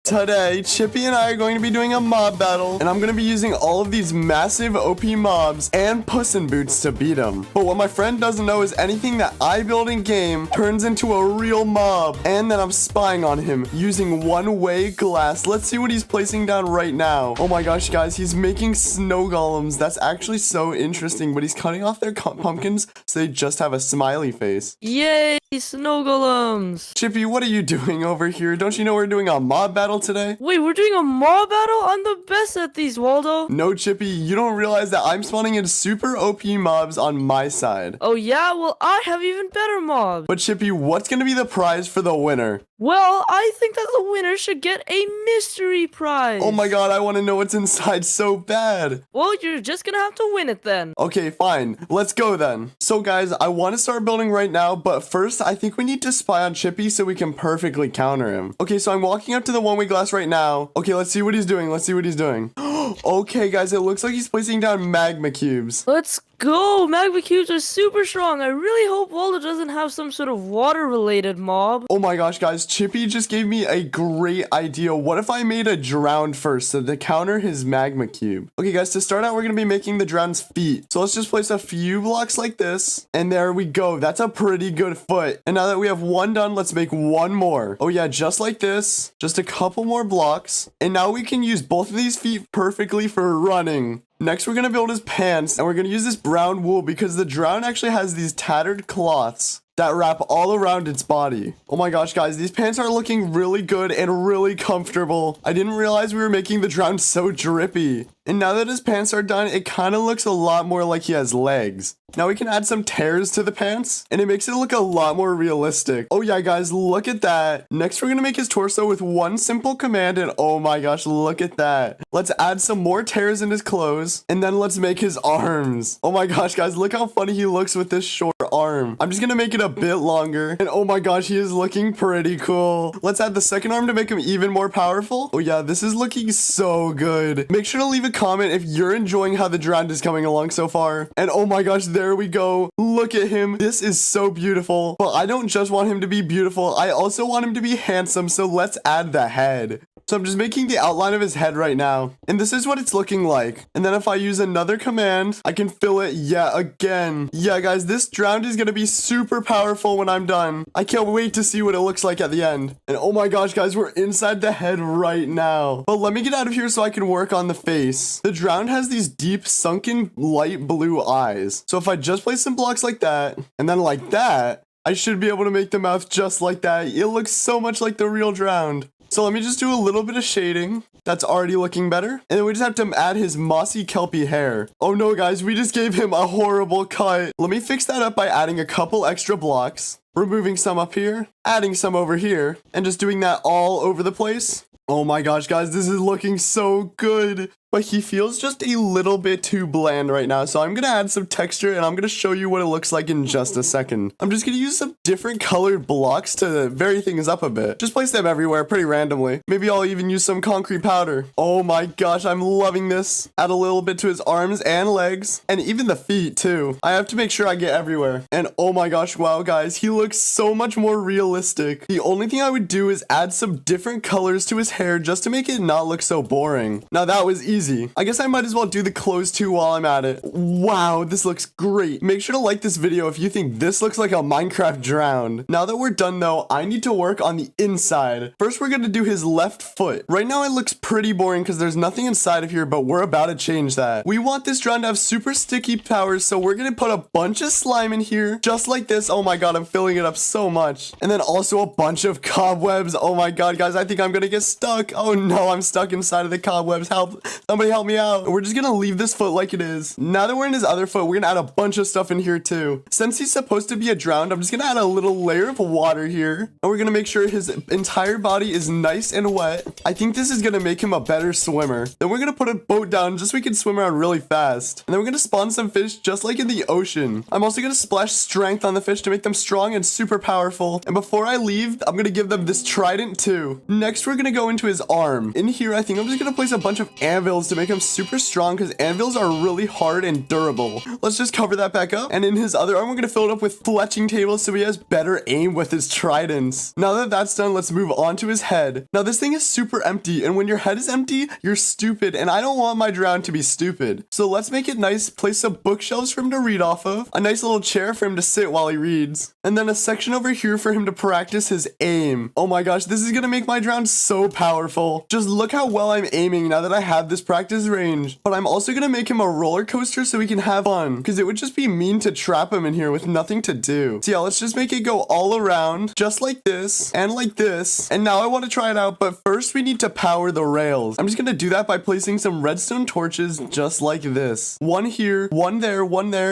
Today, Chippy and I are going to be doing a mob battle, and I'm going to be using all of these massive OP mobs and Puss in Boots to beat them. But what my friend doesn't know is anything that I build in game turns into a real mob, and then I'm spying on him using one-way glass. Let's see what he's placing down right now. Oh my gosh, guys, he's making snow golems. That's actually so interesting, but he's cutting off their pumpkins so they just have a smiley face. Yay, snow golems! Chippy, what are you doing over here? Don't you know we're doing a mob battle today? Wait, we're doing a mob battle? I'm the best at these, Waldo. No, Chippy, you don't realize that I'm spawning in super OP mobs on my side. Oh yeah? Well, I have even better mobs. But Chippy, what's gonna be the prize for the winner? Well, I think that the winner should get a mystery prize. Oh my god, I want to know what's inside so bad. Well, you're just gonna have to win it then. Okay, fine. Let's go then. So guys, I want to start building right now, but first I think we need to spy on Chippy so we can perfectly counter him. Okay, so I'm walking up to the one-way glass right now. Okay, let's see what he's doing. Let's see what he's doing. Okay, guys, it looks like he's placing down magma cubes. Let's go! Magma cubes are super strong. I really hope Waldo doesn't have some sort of water-related mob. Oh my gosh, guys, Chippy just gave me a great idea. What if I made a drowned first so to counter his magma cube? Okay, guys, to start out, we're going to be making the drowned's feet. So let's just place a few blocks like this. And there we go. That's a pretty good foot. And now that we have one done, let's make one more. Oh yeah, just like this. Just a couple more blocks. And now we can use both of these feet perfectly for running. Next, we're going to build his pants, and we're going to use this brown wool because the drown actually has these tattered cloths that wrap all around its body. Oh my gosh, guys, these pants are looking really good and really comfortable. I didn't realize we were making the drown so drippy. And now that his pants are done, it kind of looks a lot more like he has legs. Now we can add some tears to the pants, and it makes it look a lot more realistic. Oh yeah, guys, look at that. Next, we're gonna make his torso with one simple command, and oh my gosh, look at that. Let's add some more tears in his clothes, and then let's make his arms. Oh my gosh, guys, look how funny he looks with this short arm. I'm just gonna make it a bit longer, and oh my gosh, he is looking pretty cool. Let's add the second arm to make him even more powerful. Oh yeah, this is looking so good. Make sure to leave a comment if you're enjoying how the drowned is coming along so far. And oh my gosh, there we go. Look at him. This is so beautiful. But I don't just want him to be beautiful. I also want him to be handsome. So let's add the head. So I'm just making the outline of his head right now. And this is what it's looking like. And then if I use another command, I can fill it yet again. Yeah, guys, this drowned is going to be super powerful when I'm done. I can't wait to see what it looks like at the end. And oh my gosh, guys, we're inside the head right now. But let me get out of here so I can work on the face. The drowned has these deep, sunken, light blue eyes. So if I just place some blocks like that, and then like that, I should be able to make the mouth just like that. It looks so much like the real drowned. So let me just do a little bit of shading. That's already looking better. And then we just have to add his mossy kelpy hair. Oh no, guys, we just gave him a horrible cut. Let me fix that up by adding a couple extra blocks, removing some up here, adding some over here, and just doing that all over the place. Oh my gosh, guys, this is looking so good. But he feels just a little bit too bland right now. So I'm going to add some texture and I'm going to show you what it looks like in just a second. I'm just going to use some different colored blocks to vary things up a bit. Just place them everywhere pretty randomly. Maybe I'll even use some concrete powder. Oh my gosh, I'm loving this. Add a little bit to his arms and legs and even the feet too. I have to make sure I get everywhere. And oh my gosh, wow, guys, he looks so much more realistic. The only thing I would do is add some different colors to his hair just to make it not look so boring. Now that was easy. I guess I might as well do the clothes too while I'm at it. Wow, this looks great. Make sure to like this video if you think this looks like a Minecraft drowned. Now that we're done though, I need to work on the inside. First, we're gonna do his left foot. Right now it looks pretty boring because there's nothing inside of here, but we're about to change that. We want this drowned to have super sticky powers, so we're gonna put a bunch of slime in here, just like this. Oh my god, I'm filling it up so much. And then also a bunch of cobwebs. Oh my god, guys, I think I'm gonna get stuck. Oh no, I'm stuck inside of the cobwebs. Help. Somebody help me out. We're just gonna leave this foot like it is. Now that we're in his other foot, we're gonna add a bunch of stuff in here too. Since he's supposed to be a drowned, I'm just gonna add a little layer of water here. And we're gonna make sure his entire body is nice and wet. I think this is gonna make him a better swimmer. Then we're gonna put a boat down just so we can swim around really fast. And then we're gonna spawn some fish just like in the ocean. I'm also gonna splash strength on the fish to make them strong and super powerful. And before I leave, I'm gonna give them this trident too. Next, we're gonna go into his arm. In here, I think I'm just gonna place a bunch of anvil anvils to make him super strong because anvils are really hard and durable. Let's just cover that back up. And in his other arm, we're going to fill it up with fletching tables so he has better aim with his tridents. Now that that's done, let's move on to his head. Now this thing is super empty, and when your head is empty, you're stupid, and I don't want my drown to be stupid. So let's make it nice, place some bookshelves for him to read off of, a nice little chair for him to sit while he reads, and then a section over here for him to practice his aim. Oh my gosh, this is gonna make my drown so powerful. Just look how well I'm aiming now that I have this practice range. But I'm also gonna make him a roller coaster so he can have fun, because it would just be mean to trap him in here with nothing to do. So yeah, let's just make it go all around, just like this, and like this. And now I want to try it out, but first we need to power the rails. I'm just gonna do that by placing some redstone torches just like this. One here, one there,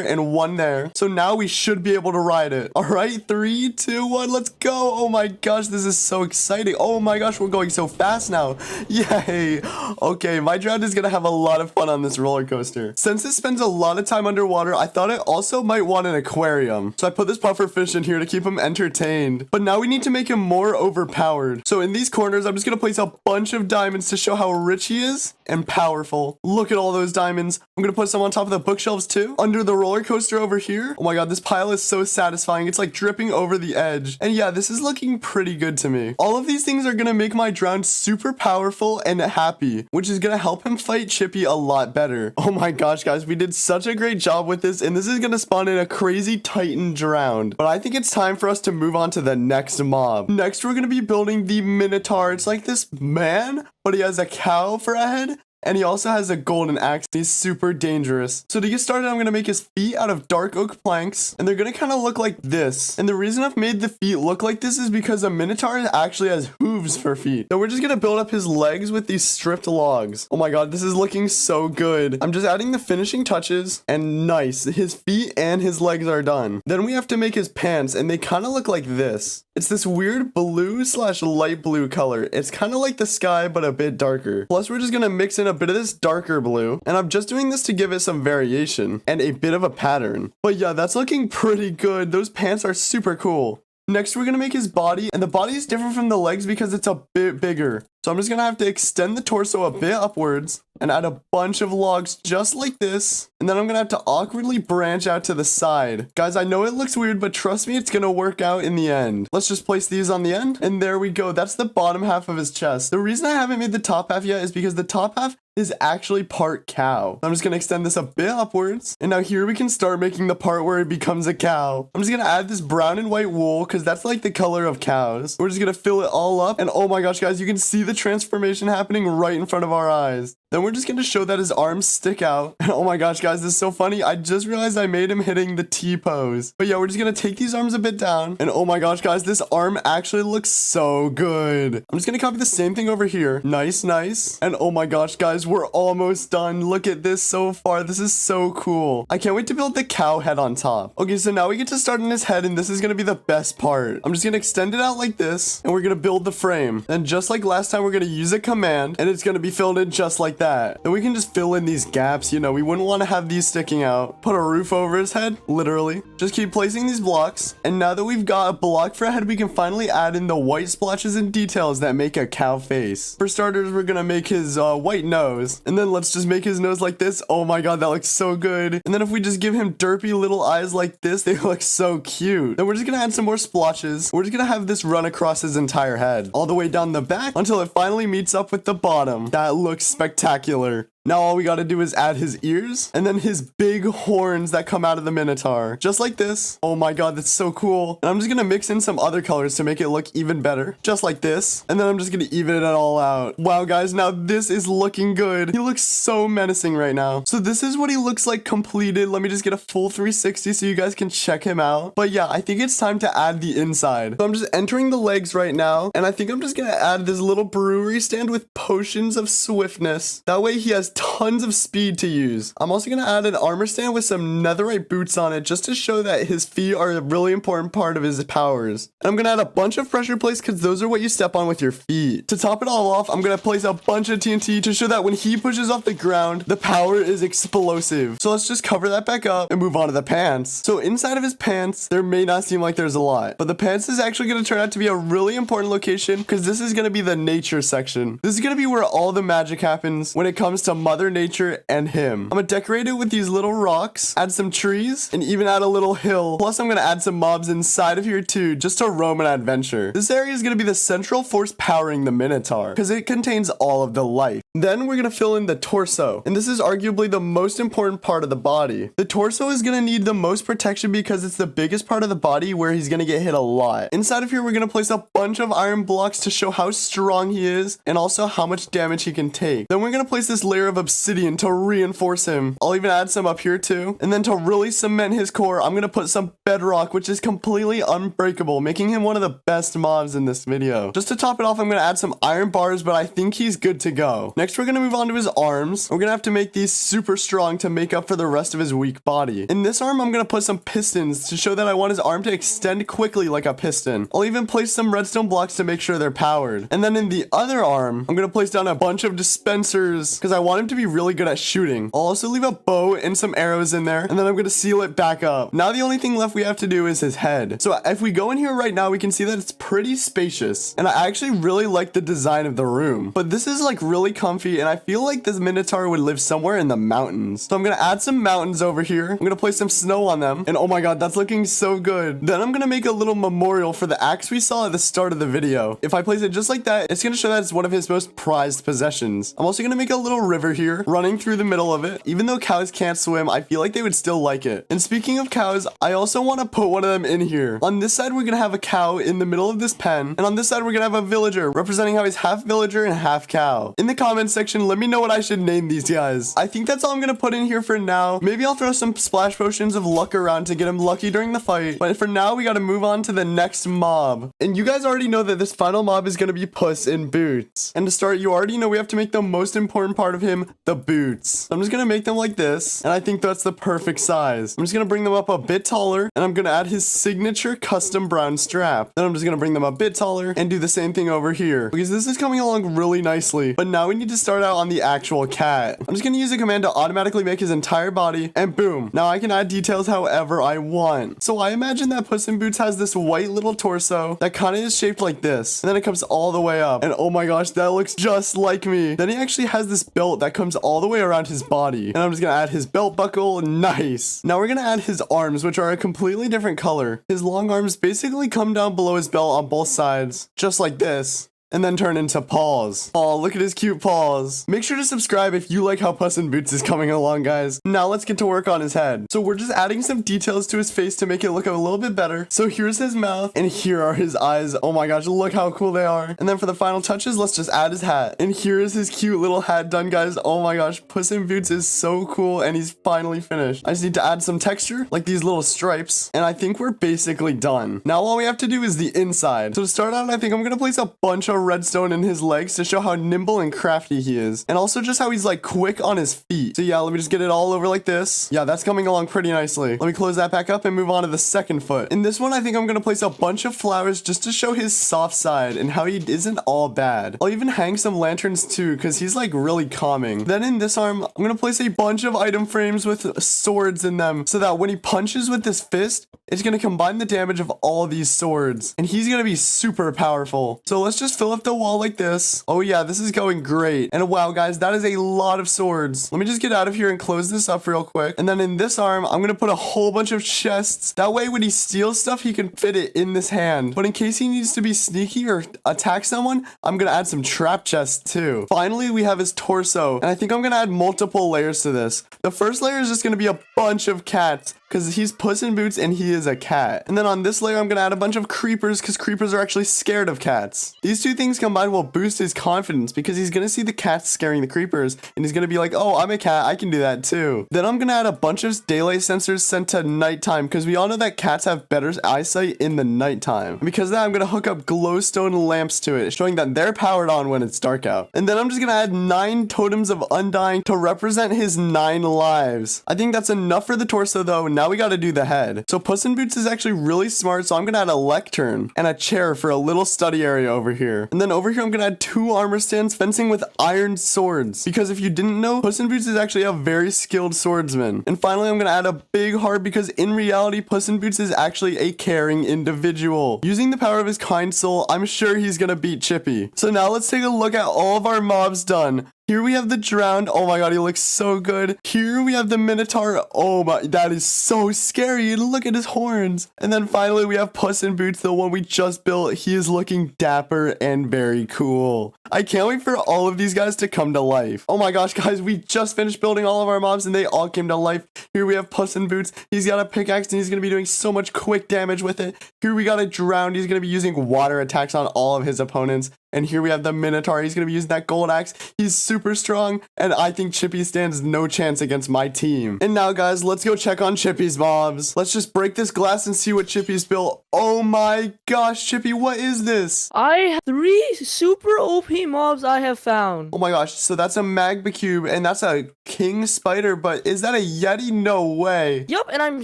and one there. So now we should be able to ride it. All right, 3, 2, 1, let's go. Oh my gosh, this is so exciting. Oh my gosh, we're going so fast now. Yay. Okay, my drown is gonna have a lot of fun on this roller coaster. Since it spends a lot of time underwater, I thought it also might want an aquarium. So I put this puffer fish in here to keep him entertained. But now we need to make him more overpowered. So in these corners, I'm just gonna place a bunch of diamonds to show how rich he is and powerful. Look at all those diamonds. I'm gonna put some on top of the bookshelves too. Under the roller coaster over here. Oh my god, this pile is so satisfying. It's like dripping over the edge. And yeah, this is looking pretty good to me. All of these things are gonna make my drown super powerful and happy, which is gonna help him fight Chippy a lot better. Oh my gosh, guys, we did such a great job with this, and this is gonna spawn in a crazy Titan drowned. But I think it's time for us to move on to the next mob. Next, we're gonna be building the Minotaur. It's like this man, but he has a cow for a head. And he also has a golden axe. He's super dangerous. So to get started, I'm going to make his feet out of dark oak planks. And they're going to kind of look like this. And the reason I've made the feet look like this is because a Minotaur actually has hooves for feet. So we're just going to build up his legs with these stripped logs. Oh my god, this is looking so good. I'm just adding the finishing touches. And nice. His feet and his legs are done. Then we have to make his pants. And they kind of look like this. It's this weird blue / light blue color. It's kind of like the sky, but a bit darker. Plus, we're just going to mix in a bit of this darker blue, and I'm just doing this to give it some variation and a bit of a pattern. But yeah, that's looking pretty good. Those pants are super cool. Next, we're gonna make his body, and the body is different from the legs because it's a bit bigger. So I'm just gonna have to extend the torso a bit upwards and add a bunch of logs just like this. And then I'm gonna have to awkwardly branch out to the side. Guys, I know it looks weird, but trust me, it's gonna work out in the end. Let's just place these on the end, and there we go. That's the bottom half of his chest. The reason I haven't made the top half yet is because the top half is actually part cow. I'm just gonna extend this a bit upwards. And now here we can start making the part where it becomes a cow. I'm just gonna add this brown and white wool because that's like the color of cows. We're just gonna fill it all up. And oh my gosh, guys, you can see the transformation happening right in front of our eyes. Then we're just gonna show that his arms stick out. And oh my gosh, guys, this is so funny. I just realized I made him hitting the T pose. But yeah, we're just gonna take these arms a bit down. And oh my gosh, guys, this arm actually looks so good. I'm just gonna copy the same thing over here. Nice, nice. And oh my gosh, guys, we're almost done. Look at this so far. This is so cool. I can't wait to build the cow head on top. Okay, so now we get to start on his head, and this is gonna be the best part. I'm just gonna extend it out like this, and we're gonna build the frame. And just like last time, we're gonna use a command, and it's gonna be filled in just like that. Then we can just fill in these gaps. You know, we wouldn't want to have these sticking out. Put a roof over his head, literally. Just keep placing these blocks. And now that we've got a block for a head, we can finally add in the white splotches and details that make a cow face. For starters, we're gonna make his white nose. And then let's just make his nose like this. Oh my god, that looks so good. And then if we just give him derpy little eyes like this, they look so cute. Then we're just gonna add some more splotches. We're just gonna have this run across his entire head, all the way down the back until it finally meets up with the bottom. That looks spectacular. Now all we gotta do is add his ears and then his big horns that come out of the Minotaur. Just like this. Oh my god, that's so cool. And I'm just gonna mix in some other colors to make it look even better. Just like this. And then I'm just gonna even it all out. Wow, guys, now this is looking good. He looks so menacing right now. So this is what he looks like completed. Let me just get a full 360 so you guys can check him out. But yeah, I think it's time to add the inside. So I'm just entering the legs right now. And I think I'm just gonna add this little brewery stand with potions of swiftness. That way he has tons of speed to use. I'm also going to add an armor stand with some netherite boots on it just to show that his feet are a really important part of his powers. And I'm going to add a bunch of pressure plates because those are what you step on with your feet. To top it all off, I'm going to place a bunch of TNT to show that when he pushes off the ground, the power is explosive. So let's just cover that back up and move on to the pants. So inside of his pants, there may not seem like there's a lot, but the pants is actually going to turn out to be a really important location because this is going to be the nature section. This is going to be where all the magic happens when it comes to Mother Nature and him. I'm gonna decorate it with these little rocks, add some trees, and even add a little hill. Plus, I'm gonna add some mobs inside of here too, just to roam and adventure. This area is gonna be the central force powering the Minotaur, because it contains all of the life. Then we're gonna fill in the torso, and this is arguably the most important part of the body. The torso is gonna need the most protection because it's the biggest part of the body where he's gonna get hit a lot. Inside of here, we're gonna place a bunch of iron blocks to show how strong he is, and also how much damage he can take. Then we're gonna place this layer of obsidian to reinforce him. I'll even add some up here too. And then to really cement his core, I'm gonna put some bedrock, which is completely unbreakable, making him one of the best mobs in this video. Just to top it off, I'm gonna add some iron bars, but I think he's good to go. Next, we're gonna move on to his arms. We're gonna have to make these super strong to make up for the rest of his weak body. In this arm, I'm gonna put some pistons to show that I want his arm to extend quickly like a piston. I'll even place some redstone blocks to make sure they're powered. And then in the other arm, I'm gonna place down a bunch of dispensers because I want him to be really good at shooting. I'll also leave a bow and some arrows in there, and then I'm gonna seal it back up. Now the only thing left we have to do is his head. So if we go in here right now, we can see that it's pretty spacious, and I actually really like the design of the room. But this is like really comfy, and I feel like this Minotaur would live somewhere in the mountains. So I'm gonna add some mountains over here. I'm gonna place some snow on them, and oh my god, that's looking so good. Then I'm gonna make a little memorial for the axe we saw at the start of the video. If I place it just like that, it's gonna show that it's one of his most prized possessions. I'm also gonna make a little river here, running through the middle of it. Even though cows can't swim, I feel like they would still like it. And speaking of cows, I also want to put one of them in here. On this side, we're gonna have a cow in the middle of this pen, and on this side, we're gonna have a villager, representing how he's half villager and half cow. In the comments section, let me know what I should name these guys. I think that's all I'm gonna put in here for now. Maybe I'll throw some splash potions of luck around to get him lucky during the fight, but for now, we gotta move on to the next mob. And you guys already know that this final mob is gonna be Puss in Boots. And to start, you already know we have to make the most important part of him, the boots. So I'm just gonna make them like this, and I think that's the perfect size. I'm just gonna bring them up a bit taller, and I'm gonna add his signature custom brown strap. Then I'm just gonna bring them a bit taller and do the same thing over here, because this is coming along really nicely. But now we need to start out on the actual cat. I'm just gonna use a command to automatically make his entire body, and boom. Now I can add details however I want. So I imagine that Puss in Boots has this white little torso that kind of is shaped like this, and then it comes all the way up. And oh my gosh, that looks just like me. Then he actually has this belt that comes all the way around his body, and I'm just gonna add his belt buckle. Nice. Now we're gonna add his arms, which are a completely different color. His long arms basically come down below his belt on both sides, just like this, and then turn into paws. Oh, look at his cute paws. Make sure to subscribe if you like how Puss in Boots is coming along, guys. Now let's get to work on his head. So we're just adding some details to his face to make it look a little bit better. So here's his mouth, and here are his eyes. Oh my gosh, look how cool they are. And then for the final touches, let's just add his hat. And here is his cute little hat done, guys. Oh my gosh, Puss in Boots is so cool, and he's finally finished. I just need to add some texture, like these little stripes, and I think we're basically done. Now all we have to do is the inside. So to start out, I think I'm gonna place a bunch of redstone in his legs to show how nimble and crafty he is, and also just how he's like quick on his feet. So yeah, let me just get it all over like this. Yeah, that's coming along pretty nicely. Let me close that back up and move on to the second foot. In this one, I think I'm gonna place a bunch of flowers just to show his soft side and how he isn't all bad. I'll even hang some lanterns too, because he's like really calming. Then in this arm, I'm gonna place a bunch of item frames with swords in them, so that when he punches with this fist, it's gonna combine the damage of all these swords, and he's gonna be super powerful. So let's just fill up the wall like this. Oh yeah, this is going great. And wow, guys, that is a lot of swords. Let me just get out of here and close this up real quick. And then in this arm, I'm gonna put a whole bunch of chests. That way, when he steals stuff, he can fit it in this hand. But in case he needs to be sneaky or attack someone, I'm gonna add some trap chests too. Finally, we have his torso, and I think I'm gonna add multiple layers to this. The first layer is just gonna be a bunch of cats, because he's Puss in Boots and he is a cat. And then on this layer, I'm gonna add a bunch of creepers, because creepers are actually scared of cats. These two things combined will boost his confidence, because he's gonna see the cats scaring the creepers, and he's gonna be like, oh, I'm a cat, I can do that too. Then I'm gonna add a bunch of daylight sensors sent to nighttime, because we all know that cats have better eyesight in the nighttime. And because of that, I'm gonna hook up glowstone lamps to it, showing that they're powered on when it's dark out. And then I'm just gonna add 9 totems of undying to represent his 9 lives. I think that's enough for the torso though. Now we gotta do the head. So Puss in Boots is actually really smart, so I'm gonna add a lectern and a chair for a little study area over here. And then over here, I'm gonna add 2 armor stands fencing with iron swords, because if you didn't know, Puss in Boots is actually a very skilled swordsman. And finally, I'm gonna add a big heart, because in reality, Puss in Boots is actually a caring individual. Using the power of his kind soul, I'm sure he's gonna beat Chippy. So now let's take a look at all of our mobs done. Here we have the drowned. Oh my god, he looks so good. Here we have the Minotaur. Oh my, that is so scary. Look at his horns. And then finally we have Puss in Boots, the one we just built. He is looking dapper and very cool. I can't wait for all of these guys to come to life. Oh my gosh, guys, we just finished building all of our mobs and they all came to life. Here we have Puss in Boots. He's got a pickaxe and he's going to be doing so much quick damage with it. Here we got a drowned. He's going to be using water attacks on all of his opponents. And here we have the Minotaur. He's going to be using that gold axe. He's super strong. And I think Chippy stands no chance against my team. And now, guys, let's go check on Chippy's mobs. Let's just break this glass and see what Chippy's built. Oh my gosh, Chippy, what is this? I have 3 super OP mobs I have found. Oh my gosh, so that's a magma cube and that's a king spider, but is that a yeti? No way. Yup, and I'm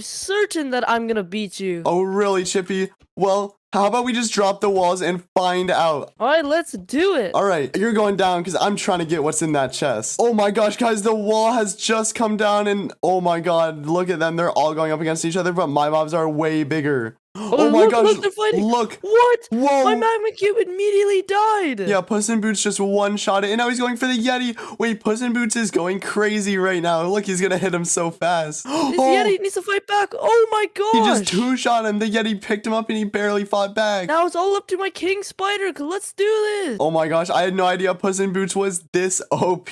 certain that I'm gonna beat you. Oh really, Chippy? Well, how about we just drop the walls and find out? Alright, let's do it. Alright, you're going down because I'm trying to get what's in that chest. Oh my gosh, guys, the wall has just come down and oh my god, look at them. They're all going up against each other, but my mobs are way bigger. Oh my look, gosh, look, they're fighting. Look. What? Whoa. My magma cube immediately died. Yeah, Puss in Boots just one-shot it, and now he's going for the Yeti. Wait, Puss in Boots is going crazy right now. Look, he's gonna hit him so fast. This Yeti needs to fight back. Oh my gosh. He just two-shot him. The Yeti picked him up, and he barely fought back. Now it's all up to my king spider. Let's do this. Oh my gosh, I had no idea Puss in Boots was this OP.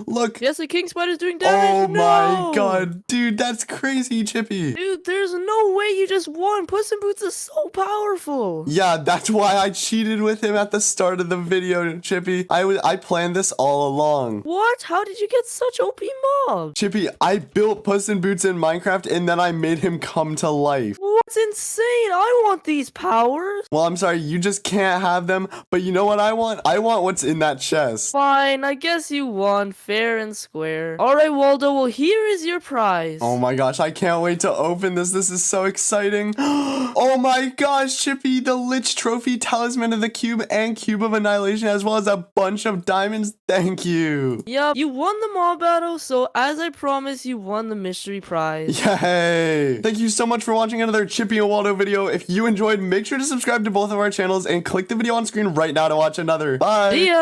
Look. Yes, the king spider's doing damage. Oh No. my god, dude, that's crazy, Chippy. Dude, there's no way you just won. Puss in Boots is so powerful. Yeah, that's why I cheated with him at the start of the video, Chippy. I planned this all along. What? How did you get such OP mobs? Chippy, I built Puss in Boots in Minecraft and then I made him come to life. What's insane? I want these powers. Well, I'm sorry, you just can't have them, but you know what I want? I want what's in that chest. Fine, I guess you won fair and square. Alright, Waldo, well here is your prize. Oh my gosh, I can't wait to open this. This is so exciting. Oh my gosh, Chippy, the Lich Trophy, Talisman of the Cube, and Cube of Annihilation, as well as a bunch of diamonds. Thank you. Yup, you won the mob battle, so as I promised, you won the mystery prize. Yay! Thank you so much for watching another Chippy and Waldo video. If you enjoyed, make sure to subscribe to both of our channels and click the video on screen right now to watch another. Bye! See ya!